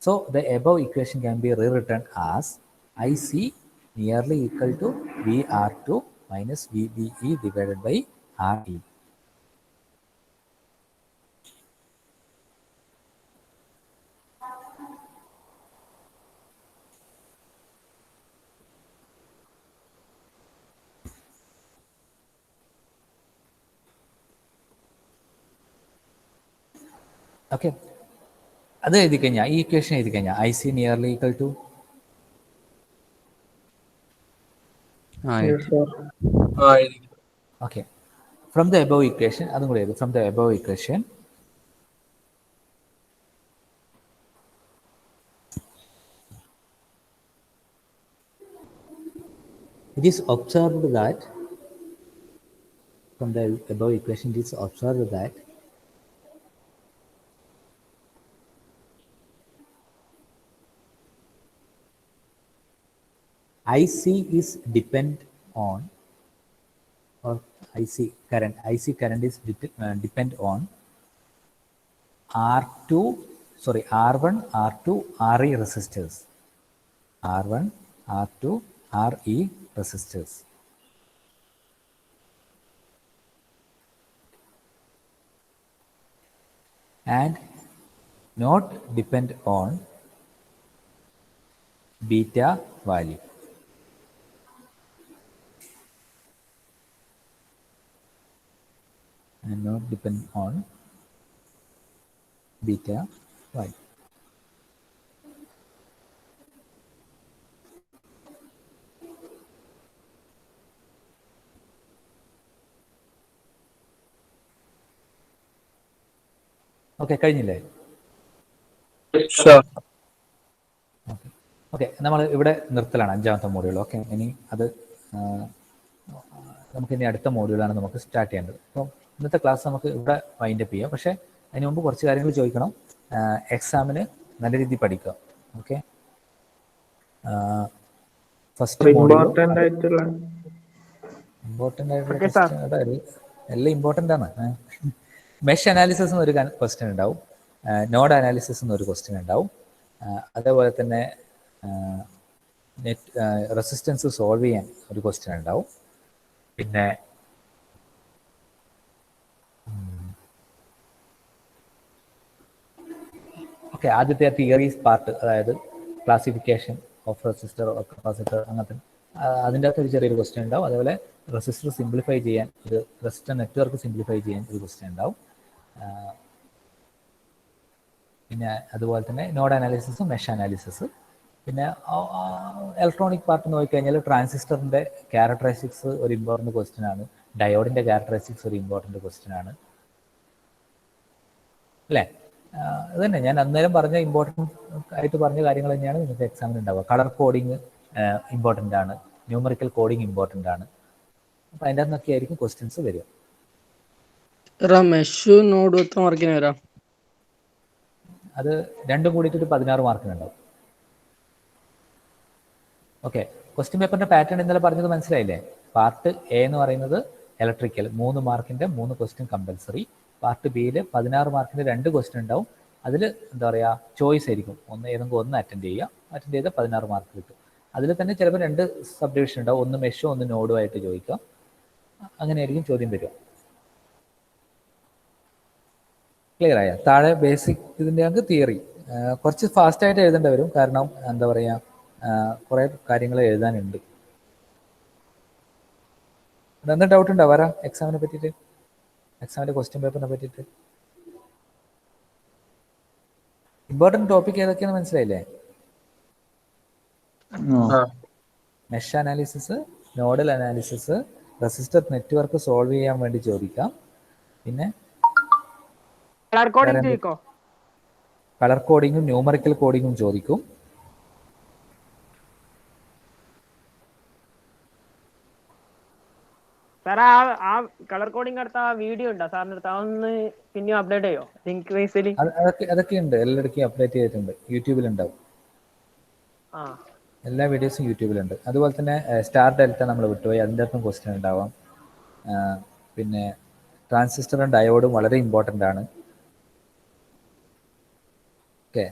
Speaker 1: So the above equation can be rewritten as IC nearly equal to VR2 minus VBE divided by RE. Okay, അത് എഴുതി കഴിഞ്ഞാൽ, ഈ equation എഴുതി കഴിഞ്ഞാൽ IC nearly equal to okay from the above equation, അതും കൂടെ എഴുതി. From the above equation it is observed that IC is depend on, or IC current is depend on R1, R2, RE resistors. R1, R2, RE resistors. And not depend on beta value. And not depend on beta value. Okay, കഴിഞ്ഞില്ലേ? Okay, നമ്മൾ ഇവിടെ നിർത്തലാണ്, 5ാമത്തെ module. Okay, ഇനി അത് നമുക്കിനി അടുത്ത മോഡ്യൂളാണ് നമുക്ക് start ചെയ്യേണ്ടത്. അപ്പോൾ ഇന്നത്തെ ക്ലാസ് നമുക്ക് ഇവിടെ വൈൻഡപ്പ് ചെയ്യാം. പക്ഷേ അതിന് മുമ്പ് കുറച്ച് കാര്യങ്ങൾ ചോദിക്കണം. എക്സാമിന് നല്ല രീതിയിൽ പഠിക്കുക. ഓക്കെ, ഫസ്റ്റ് ഇമ്പോർട്ടൻ്റ് ആയിട്ടുള്ള എല്ലാം ഇമ്പോർട്ടൻ്റ് ആണ്. മെഷ് അനാലിസിസ് എന്നൊരു ക്വസ്റ്റ്യൻ ഉണ്ടാവും, നോഡ് അനാലിസിസ് എന്നൊരു ക്വസ്റ്റ്യൻ ഉണ്ടാവും, അതേപോലെ തന്നെ റെസിസ്റ്റൻസ് സോൾവ് ചെയ്യാൻ ഒരു ക്വസ്റ്റ്യൻ ഉണ്ടാവും. പിന്നെ ഓക്കെ, ആദ്യത്തെ തിയറീസ് പാർട്ട്, അതായത് ക്ലാസിഫിക്കേഷൻ ഓഫ് റെസിസ്റ്റർ, കപ്പാസിറ്റർ, അങ്ങനത്തെ അതിൻ്റെ അകത്ത് ഒരു ചെറിയൊരു ക്വസ്റ്റ്യൻ ഉണ്ടാവും. അതേപോലെ റെസിസ്റ്റർ സിംപ്ലിഫൈ ചെയ്യാൻ, ഒരു റെസിസ്റ്റർ നെറ്റ്വർക്ക് സിംപ്ലിഫൈ ചെയ്യാൻ ഒരു ക്വസ്റ്റ്യൻ ഉണ്ടാവും. പിന്നെ അതുപോലെ തന്നെ നോഡ് അനാലിസിസും മെഷ് അനാലിസിസ്. പിന്നെ ഇലക്ട്രോണിക് പാർട്ട് നോക്കിക്കഴിഞ്ഞാൽ ട്രാൻസിസ്റ്ററിൻ്റെ ക്യാരക്ടറിസ്റ്റിക്സ് ഒരു ഇമ്പോർട്ടൻ്റ് ക്വസ്റ്റ്യൻ ആണ്. ഡയോഡിൻ്റെ ക്യാരക്ടറിസ്റ്റിക്സ് ഒരു ഇമ്പോർട്ടൻ്റ് ക്വസ്റ്റ്യൻ ആണ്, അല്ലേ? അത് തന്നെ ഞാൻ അന്നേരം പറഞ്ഞ ഇമ്പോർട്ടൻ്റ് ആയിട്ട് പറഞ്ഞ കാര്യങ്ങൾ തന്നെയാണ് നിങ്ങൾക്ക് എക്സാമിന് ഉണ്ടാവുക. കളർ കോഡിങ് ഇമ്പോർട്ടൻ്റ് ആണ്, ന്യൂമറിക്കൽ കോഡിങ് ഇമ്പോർട്ടൻ്റ് ആണ്. അപ്പം അതിൻ്റെ അകത്തൊക്കെ ആയിരിക്കും ക്വസ്റ്റ്യൻസ് വരിക.
Speaker 4: മെഷ് നോഡ് വരാം.
Speaker 1: അത് രണ്ടും കൂടിയിട്ട് ഒരു 16 മാർക്കിനുണ്ടാവും. ഓക്കെ, ക്വസ്റ്റ്യൻ പേപ്പറിന്റെ പാറ്റേൺ ഇന്നലെ പറഞ്ഞത് മനസ്സിലായില്ലേ? പാർട്ട് എ എന്ന് പറയുന്നത് ഇലക്ട്രിക്കൽ 3 മാർക്കിന്റെ 3 ക്വസ്റ്റ്യൻ കമ്പൽസറി. പാർട്ട് ബിയിൽ 16 മാർക്കിന്റെ 2 ക്വസ്റ്റ്യൻ ഉണ്ടാവും. അതിൽ എന്താ പറയുക, ചോയ്സ് ആയിരിക്കും. ഏതെങ്കിലും ഒന്ന് അറ്റൻഡ് ചെയ്യുക, അറ്റൻഡ് ചെയ്താൽ 16 മാർക്ക് കിട്ടും. അതിൽ തന്നെ ചിലപ്പോൾ 2 സബ് ഡിവിഷൻ ഉണ്ടാവും, ഒന്ന് മെഷോ ഒന്ന് നോഡും ആയിട്ട് ചോദിക്കാം. അങ്ങനെയായിരിക്കും ചോദ്യം വരിക. ക്ലിയർ ആയ? താഴെ ബേസിക് ഇതിൻ്റെ അങ്ങ് തിയറി കുറച്ച് ഫാസ്റ്റായിട്ട് എഴുതേണ്ടി വരും, കാരണം എന്താ പറയുക, കുറേ കാര്യങ്ങൾ എഴുതാനുണ്ട്. എന്താ ഡൗട്ട് ഉണ്ടോ വരാ എക്സാമിനെ പറ്റിയിട്ട്, എക്സാമിൻ്റെ ക്വസ്റ്റ്യൻ പേപ്പറിനെ പറ്റിയിട്ട്? ഇമ്പോർട്ടൻറ്റ് ടോപ്പിക് ഏതൊക്കെയാണെന്ന് മനസ്സിലായില്ലേ? Mesh analysis, nodal analysis, resistor network solve ചെയ്യാൻ വേണ്ടി ചോദിക്കാം. പിന്നെ കളർ കോഡിങ്ങും ന്യൂമറിക്കൽ കോഡിങ്ങും ചോദിക്കും.
Speaker 5: സാർ ആ കളർ കോഡിംഗ് അടുത്ത വീഡിയോ ഉണ്ടോ സാറിന്റെ അടുത്ത്? അതൊന്ന് പിന്നെയും അപ്ഡേറ്റ് ചെയ്യോ ലിങ്ക് ബേസിൽ?
Speaker 1: അതൊക്കെ ഉണ്ട്, എല്ലായിടക്കും അപ്ഡേറ്റ് ചെയ്തിട്ടുണ്ട്, യൂട്യൂബിലുണ്ടാവും. എല്ലാ വീഡിയോസും യൂട്യൂബിലുണ്ട്. അതുപോലെ തന്നെ സ്റ്റാർ ഡെൽറ്റ നമ്മൾ വിട്ടുപോയി, അതിൻ്റെ അകത്തും ക്വസ്റ്റ്യൻ ഉണ്ടാവാം. പിന്നെ ട്രാൻസിസ്റ്ററും ഡയോഡും വളരെ ഇമ്പോർട്ടൻ്റ് ആണ്. ഓക്കെ,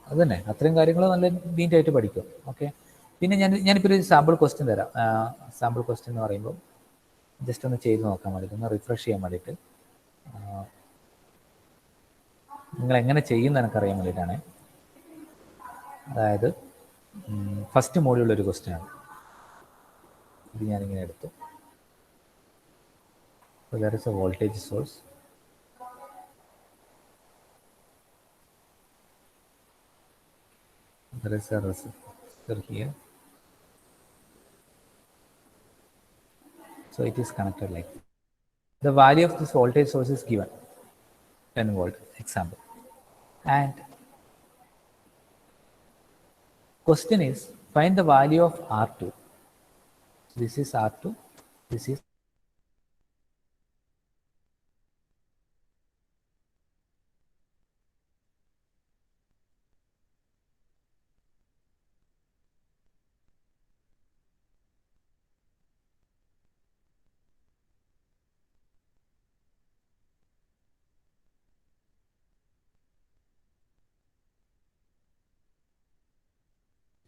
Speaker 1: അത് തന്നെ, അത്രയും കാര്യങ്ങൾ നല്ല നീറ്റായിട്ട് പഠിക്കും. ഓക്കെ, പിന്നെ ഞാനിപ്പോൾ ഒരു സാമ്പിൾ ക്വസ്റ്റ്യൻ തരാം. സാമ്പിൾ ക്വസ്റ്റ്യൻ എന്ന് പറയുമ്പോൾ ജസ്റ്റ് ഒന്ന് ചെയ്ത് നോക്കാൻ വേണ്ടിയിട്ട്, ഒന്ന് റിഫ്രഷ് ചെയ്യാൻ വേണ്ടിയിട്ട്, നിങ്ങൾ എങ്ങനെ ചെയ്യുന്ന എനിക്കറിയാൻ വേണ്ടിയിട്ടാണ്. അതായത് ഫസ്റ്റ് മോഡ്യൂളൊരു ക്വസ്റ്റ്യൻ ആണ്. ഇത് ഞാനിങ്ങനെ എടുത്തു. There is a voltage source. There is a resistor here. So it is connected like this. The value of this voltage source is given 10 volt example, and question is find the value of R2. This is R2, this is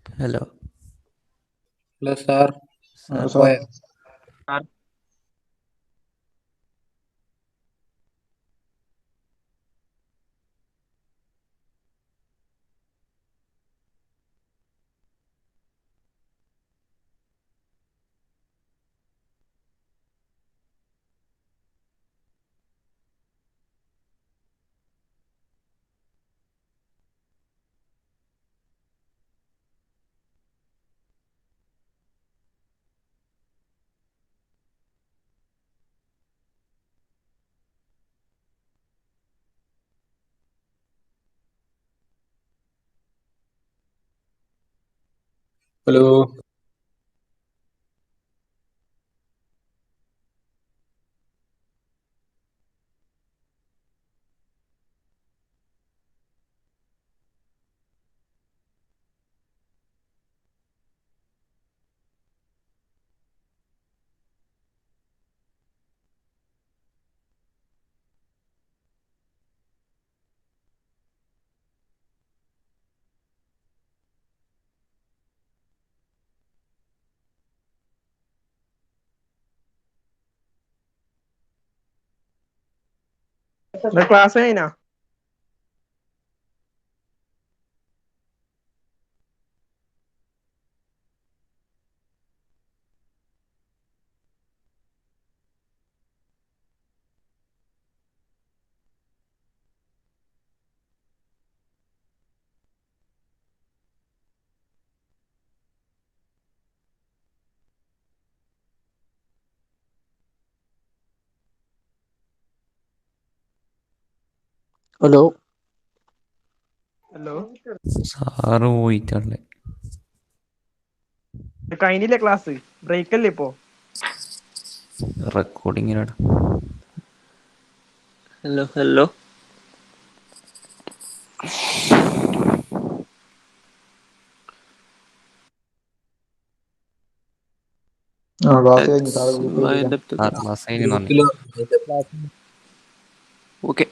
Speaker 3: hello
Speaker 6: hello sir. Hello
Speaker 5: class കഴിഞ്ഞാ?
Speaker 4: Hello
Speaker 5: hello,
Speaker 3: sir പോയിട്ടല്ലേ?
Speaker 5: കഴിഞ്ഞില്ലേ class? Break അല്ലേ ഇപ്പോ?
Speaker 3: റെക്കോർഡിങ്ങിനാണ്.
Speaker 6: Hello hello class കഴിഞ്ഞ് താഴെ ഗ്രൂപ്പിൽ
Speaker 3: sir class കഴിഞ്ഞ് നന്ദി.
Speaker 6: ഗ്രൂപ്പിൽ
Speaker 2: ഓക്കെ.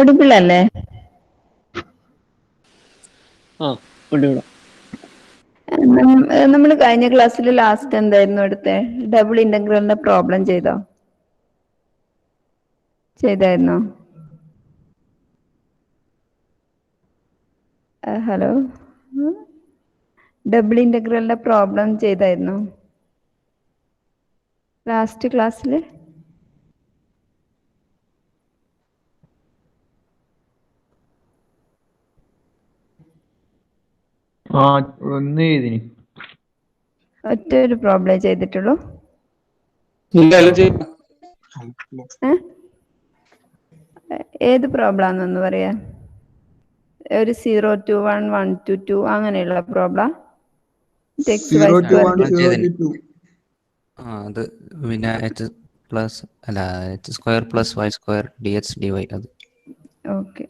Speaker 7: ഓഡിബിൾ അല്ലേ?
Speaker 2: ആ ഉണ്ട് ഇവിടെ.
Speaker 7: നമ്മൾ കഴിഞ്ഞ ക്ലാസ്സിൽ ലാസ്റ്റ് എന്തായിരുന്നു എടുത്തേ? ഡബിൾ ഇന്റഗ്രലിന്റെ പ്രോബ്ലം ചെയ്തായിരുന്നോ? ഹലോ, ഡബിൾ ഇന്റഗ്രലിന്റെ പ്രോബ്ലം ചെയ്തായിരുന്നോ ലാസ്റ്റ് ക്ലാസ്സിൽ?
Speaker 6: ആ ഒന്ന് എഴുതിനി.
Speaker 7: ഒറ്റ ഒരു പ്രോബ്ലം ചെയ്തിട്ടുള്ളൂ? ഏത് പ്രോബ്ലം ആണെന്നൊന്ന് പറയാ? ഒരു 0 to 1 1 to 2 അങ്ങനെയുള്ള പ്രോബ്ലം?
Speaker 3: അത് പിന്നെ h² + y² dx dy അത്.
Speaker 7: ഓക്കെ.